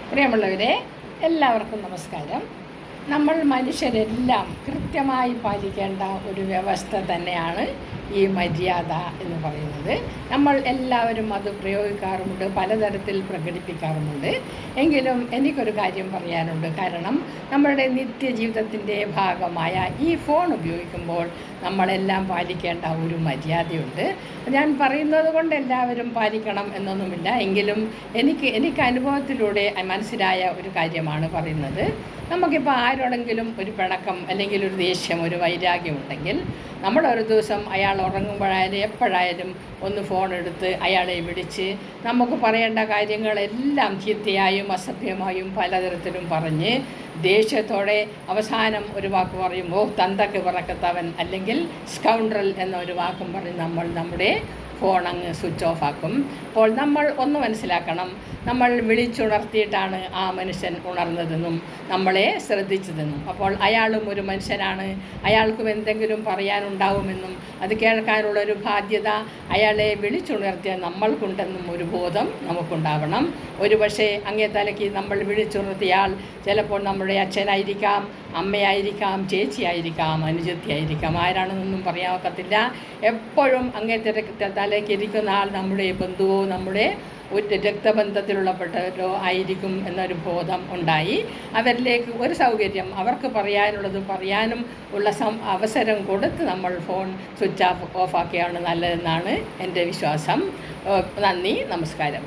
പ്രിയമുള്ളവരെ, എല്ലാവർക്കും നമസ്കാരം. നമ്മൾ മനുഷ്യരെല്ലാം കൃത്യമായി പാലിക്കേണ്ട ഒരു വ്യവസ്ഥ തന്നെയാണ് ഈ മര്യാദ എന്ന് പറയുന്നത്. നമ്മൾ എല്ലാവരും അത് പ്രയോഗിക്കാറുമുണ്ട്, പലതരത്തിൽ പ്രകടിപ്പിക്കാറുമുണ്ട്. എങ്കിലും എനിക്കൊരു കാര്യം പറയാനുണ്ട്. കാരണം നമ്മളുടെ നിത്യജീവിതത്തിൻ്റെ ഭാഗമായ ഈ ഫോൺ ഉപയോഗിക്കുമ്പോൾ നമ്മളെല്ലാം പാലിക്കേണ്ട ഒരു മര്യാദയുണ്ട്. ഞാൻ പറയുന്നത് കൊണ്ട് എല്ലാവരും പാലിക്കണം എന്നൊന്നുമില്ല. എങ്കിലും എനിക്ക് അനുഭവത്തിലൂടെ മനസ്സിലായ ഒരു കാര്യമാണ് പറയുന്നത്. നമുക്കിപ്പോൾ ആരോടെങ്കിലും ഒരു പിണക്കം അല്ലെങ്കിൽ ഒരു ദേഷ്യം, ഒരു വൈരാഗ്യം ഉണ്ടെങ്കിൽ നമ്മളൊരു ദിവസം അയാൾ ഉറങ്ങുമ്പോഴായാലും എപ്പോഴായാലും ഒന്ന് ഫോൺ എടുത്ത് അയാളെ വിളിച്ച് നമുക്ക് പറയേണ്ട കാര്യങ്ങളെല്ലാം ചീത്തയായും അസഭ്യമായും പലതരത്തിലും പറഞ്ഞ് ദേഷ്യത്തോടെ അവസാനം ഒരു വാക്ക് പറയും, ഓ തന്തക്ക് പറക്കത്തവൻ അല്ലെങ്കിൽ സ്കൗണ്ടറൽ എന്നൊരു വാക്കും പറഞ്ഞ് നമ്മൾ നമ്മുടെ ഫോൺ അങ്ങ് സ്വിച്ച് ഓഫ് ആക്കും. അപ്പോൾ നമ്മൾ ഒന്ന് മനസ്സിലാക്കണം, നമ്മൾ വിളിച്ചുണർത്തിയിട്ടാണ് ആ മനുഷ്യൻ ഉണർന്നതെന്നും നമ്മളെ ശ്രദ്ധിച്ചതെന്നും. അപ്പോൾ അയാളും ഒരു മനുഷ്യനാണ്, അയാൾക്കും എന്തെങ്കിലും പറയാനുണ്ടാവുമെന്നും അത് കേൾക്കാനുള്ളൊരു ബാധ്യത അയാളെ വിളിച്ചുണർത്തിയ നമ്മൾക്കുണ്ടെന്നും ഒരു ബോധം നമുക്കുണ്ടാവണം. ഒരുപക്ഷെ അങ്ങേ തലയ്ക്ക് നമ്മൾ വിളിച്ചുണർത്തിയാൽ ചിലപ്പോൾ നമ്മുടെ അച്ഛനായിരിക്കാം, അമ്മയായിരിക്കാം, ചേച്ചിയായിരിക്കാം, അനുജത്തിയായിരിക്കാം, ആരാണെന്നൊന്നും പറയാൻ ഒക്കത്തില്ല. എപ്പോഴും അങ്ങേ തലയ്ക്ക് ഇരിക്കുന്ന ആൾ നമ്മുടെ ബന്ധുവോ നമ്മുടെ ഒരു രക്തബന്ധത്തിലുള്ളപ്പെട്ടവരോ ആയിരിക്കും എന്നൊരു ബോധം ഉണ്ടായി അവരിലേക്ക് ഒരു സൗകര്യം അവർക്ക് പറയാനുള്ളത് പറയാനും ഉള്ള അവസരം കൊടുത്ത് നമ്മൾ ഫോൺ സ്വിച്ച് ഓഫ് ആക്കിയാണ് നല്ലതെന്നാണ് എൻ്റെ വിശ്വാസം. നന്ദി, നമസ്കാരം.